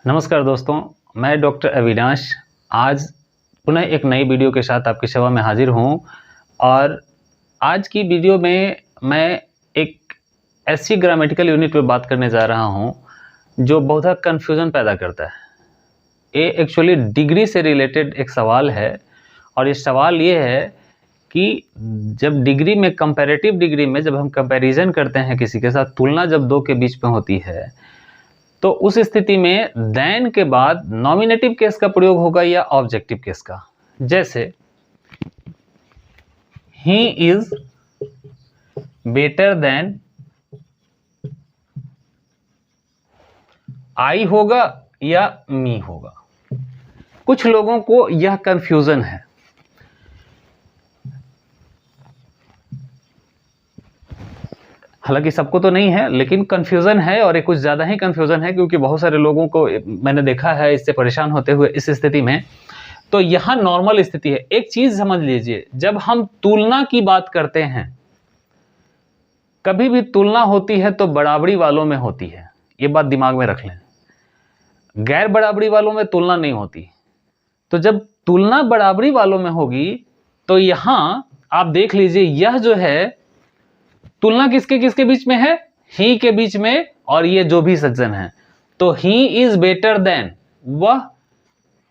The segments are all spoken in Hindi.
नमस्कार दोस्तों, मैं डॉक्टर अविनाश आज पुनः एक नई वीडियो के साथ आपकी सेवा में हाजिर हूँ। और आज की वीडियो में मैं एक ऐसी ग्रामेटिकल यूनिट पे बात करने जा रहा हूँ जो बहुत कन्फ्यूज़न पैदा करता है। ये एक्चुअली डिग्री से रिलेटेड एक सवाल है और ये सवाल ये है कि जब डिग्री में कंपैरेटिव डिग्री में जब हम कंपैरिजन करते हैं किसी के साथ, तुलना जब दो के बीच में होती है तो उस स्थिति में देन के बाद नॉमिनेटिव केस का प्रयोग होगा या ऑब्जेक्टिव केस का। जैसे he is better than I होगा या मी होगा। कुछ लोगों को यह कंफ्यूजन है। हालांकि सबको तो नहीं है, लेकिन कंफ्यूजन है और ये कुछ ज़्यादा ही कंफ्यूजन है, क्योंकि बहुत सारे लोगों को मैंने देखा है इससे परेशान होते हुए इस स्थिति में। तो यहाँ नॉर्मल स्थिति है। एक चीज़ समझ लीजिए, जब हम तुलना की बात करते हैं, कभी भी तुलना होती है तो बराबरी वालों में होती है, ये बात दिमाग में रख लें। गैर बराबरी वालों में तुलना नहीं होती। तो जब तुलना बराबरी वालों में होगी तो यहाँ आप देख लीजिए, यह जो है तुलना किसके किसके बीच में है? ही के बीच में और ये जो भी सज्जन है। तो ही इज बेटर देन, वह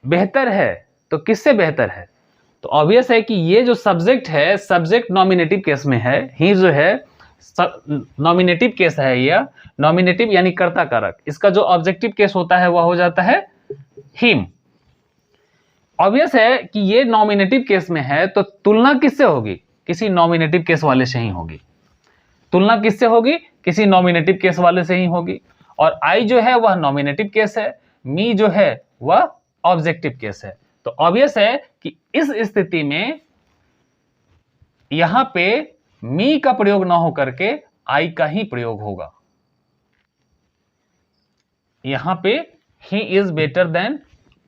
बेहतर है। तो किससे बेहतर है? तो ऑब्वियस है कि ये जो सब्जेक्ट है, सब्जेक्ट नॉमिनेटिव केस में है। ही जो है नॉमिनेटिव केस है, यह नॉमिनेटिव यानी कर्ता कारक। इसका जो ऑब्जेक्टिव केस होता है वह हो जाता है हिम। ऑब्वियस है कि ये नॉमिनेटिव केस में है, तो तुलना किससे होगी? किसी नॉमिनेटिव केस वाले से ही होगी। तुलना किससे होगी? किसी नॉमिनेटिव केस वाले से ही होगी। और आई जो है वह नॉमिनेटिव केस है, मी जो है वह ऑब्जेक्टिव केस है। तो ऑब्वियस है कि इस स्थिति में यहां पे मी का प्रयोग ना होकर के आई का ही प्रयोग होगा। यहां पे he is better than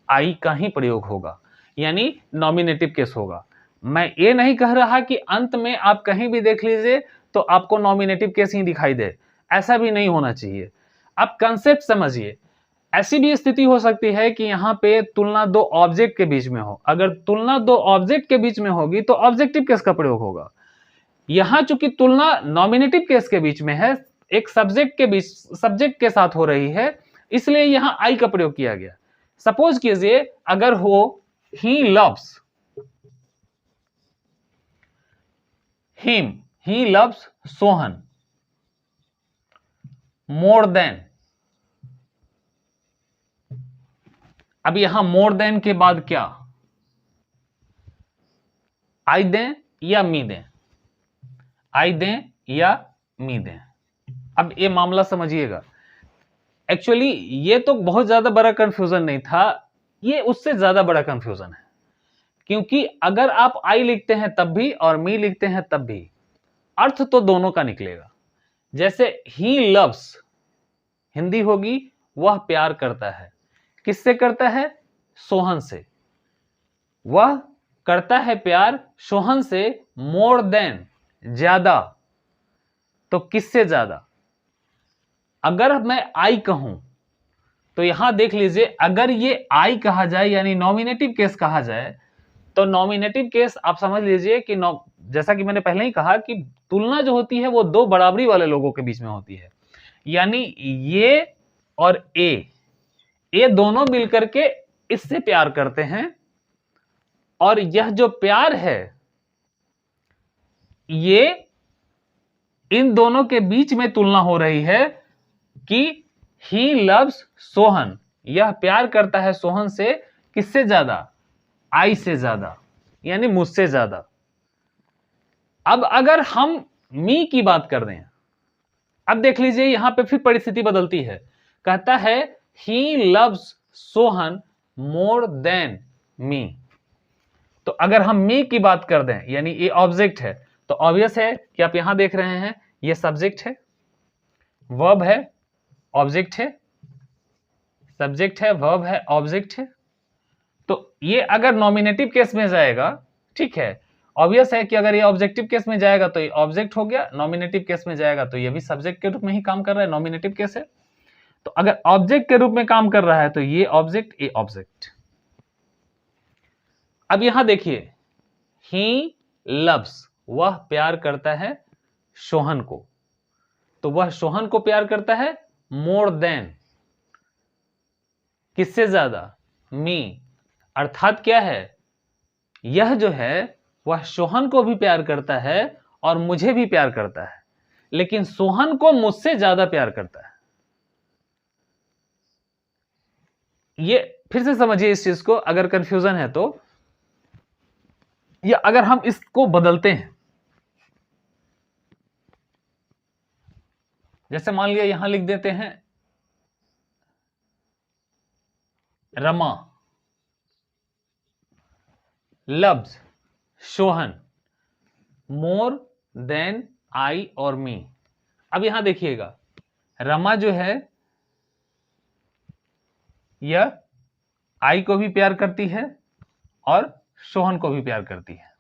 I का ही प्रयोग होगा, यानी नॉमिनेटिव केस होगा। मैं ये नहीं कह रहा कि अंत में आप कहीं भी देख लीजिए तो आपको नॉमिनेटिव केस ही दिखाई दे, ऐसा भी नहीं होना चाहिए। आप कंसेप्ट समझिए। ऐसी भी स्थिति हो सकती है कि यहां पे तुलना दो ऑब्जेक्ट के बीच में हो। अगर तुलना दो ऑब्जेक्ट के बीच में होगी तो ऑब्जेक्टिव केस का प्रयोग होगा। यहां चूंकि तुलना नॉमिनेटिव केस के बीच में है, एक सब्जेक्ट के बीच, सब्जेक्ट के साथ हो रही है, इसलिए यहां आई का प्रयोग किया गया। सपोज कीजिए अगर हो he loves him, he loves Sohan more then. अब यहां मोर देन के बाद क्या? आई दें या मी दें? आई दें या मी दें? अब ये मामला समझिएगा। एक्चुअली ये तो बहुत ज्यादा बड़ा कंफ्यूजन नहीं था, ये उससे ज्यादा बड़ा कंफ्यूजन है। क्योंकि अगर आप आई लिखते हैं तब भी और मी लिखते हैं तब भी अर्थ तो दोनों का निकलेगा। जैसे ही लव्स, हिंदी होगी वह प्यार करता है। किससे करता है? सोहन से। वह करता है प्यार सोहन से मोर देन, ज्यादा। तो किससे ज्यादा? अगर मैं आई कहूं तो यहां देख लीजिए, अगर ये आई कहा जाए यानी नॉमिनेटिव केस कहा जाए, तो नॉमिनेटिव केस आप समझ लीजिए कि जैसा कि मैंने पहले ही कहा कि तुलना जो होती है वो दो बराबरी वाले लोगों के बीच में होती है। यानी ये और ये दोनों मिलकर के इससे प्यार करते हैं, और यह जो प्यार है ये इन दोनों के बीच में तुलना हो रही है कि ही लव्स सोहन, यह प्यार करता है सोहन से। किससे ज्यादा? आई से ज्यादा, यानी मुझसे ज्यादा। अब अगर हम मी की बात कर रहे हैं, अब देख लीजिए यहां पे फिर परिस्थिति बदलती है। कहता है he loves Sohan more than मी। तो अगर हम मी की बात कर दें, यानी ये ऑब्जेक्ट है, तो ऑब्वियस है कि आप यहां देख रहे हैं ये सब्जेक्ट है, वर्ब है, ऑब्जेक्ट है, सब्जेक्ट है, वर्ब है, ऑब्जेक्ट है। तो ये अगर नॉमिनेटिव केस में जाएगा, ठीक है, ऑब्वियस है कि अगर ये ऑब्जेक्टिव केस में जाएगा तो ये ऑब्जेक्ट हो गया, नॉमिनेटिव केस में जाएगा तो ये भी सब्जेक्ट के रूप में ही काम कर रहा है, नॉमिनेटिव केस है। तो अगर ऑब्जेक्ट के रूप में काम कर रहा है तो ये ऑब्जेक्ट, ए ऑब्जेक्ट। अब यहां देखिए, ही लव्स, वह प्यार करता है सोहन को, तो वह सोहन को प्यार करता है मोर देन, किससे ज्यादा, मी। अर्थात क्या है, यह जो है वह सोहन को भी प्यार करता है और मुझे भी प्यार करता है, लेकिन सोहन को मुझसे ज्यादा प्यार करता है। ये फिर से समझिए इस चीज को, अगर कंफ्यूजन है तो, या अगर हम इसको बदलते हैं, जैसे मान लिया यहां लिख देते हैं Rama loves Sohan more than I और मी। अब यहां देखिएगा, रमा जो है यह आई को भी प्यार करती है और सोहन को भी प्यार करती है।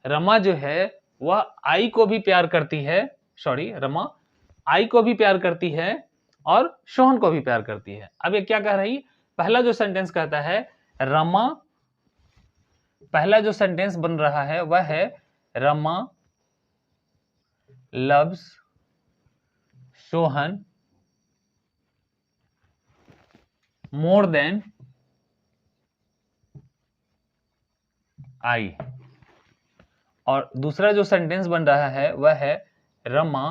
रमा जो है वह आई को भी प्यार करती है, सॉरी, रमा आई को भी प्यार करती है और सोहन को भी प्यार करती है। अब ये क्या कह रही, पहला जो सेंटेंस कहता है रमा, पहला जो सेंटेंस बन रहा है वह है Rama loves Sohan more than I, और दूसरा जो सेंटेंस बन रहा है वह है Rama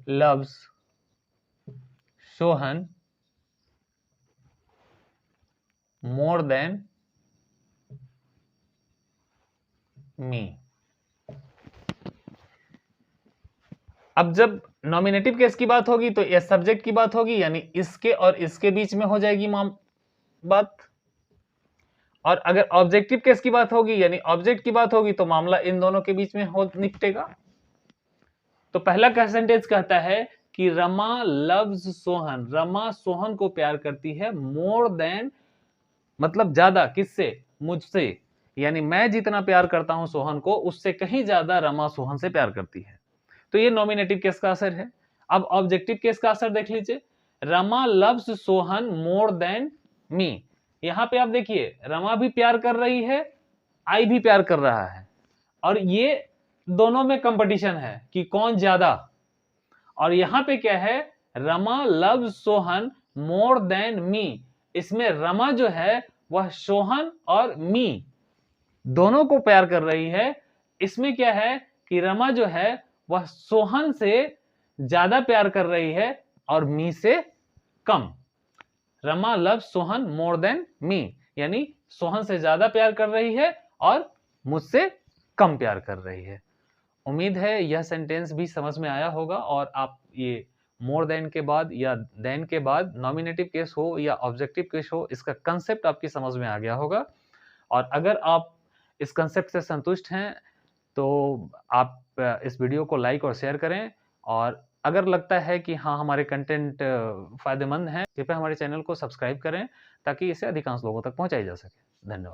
loves Sohan more than me. अब जब नॉमिनेटिव केस की बात होगी तो यह सब्जेक्ट की बात होगी, यानी इसके और इसके बीच में हो जाएगी बात, और अगर ऑब्जेक्टिव केस की बात होगी यानी ऑब्जेक्ट की बात होगी तो मामला इन दोनों के बीच में हो निपटेगा। तो पहला का सेंटेंस कहता है कि रमा लव्स सोहन, रमा सोहन को प्यार करती है मोर देन, मतलब ज्यादा, किससे, मुझसे, यानी मैं जितना प्यार करता हूं सोहन को उससे कहीं ज्यादा रमा सोहन से प्यार करती है। तो ये नॉमिनेटिव केस का असर है। अब ऑब्जेक्टिव केस का असर देख लीजिए, Rama loves Sohan more than मी। यहां पे आप देखिए रमा भी प्यार कर रही है, आई भी प्यार कर रहा है, और ये दोनों में कंपटीशन है कि कौन ज्यादा। और यहां पे क्या है, Rama loves Sohan more than मी, इसमें रमा जो है वह सोहन और मी दोनों को प्यार कर रही है। इसमें क्या है कि रमा जो है वह सोहन से ज्यादा प्यार कर रही है और मी से कम। Rama love Sohan more than me, यानी सोहन से ज्यादा प्यार कर रही है और मुझसे कम प्यार कर रही है। उम्मीद है यह सेंटेंस भी समझ में आया होगा और आप ये मोर देन के बाद या देन के बाद नॉमिनेटिव केस हो या ऑब्जेक्टिव केस हो, इसका कंसेप्ट आपकी समझ में आ गया होगा। और अगर आप इस कंसेप्ट से संतुष्ट हैं तो आप इस वीडियो को लाइक और शेयर करें, और अगर लगता है कि हाँ हमारे कंटेंट फायदेमंद हैं, कृपया हमारे चैनल को सब्सक्राइब करें ताकि इसे अधिकांश लोगों तक पहुंचाई जा सके। धन्यवाद।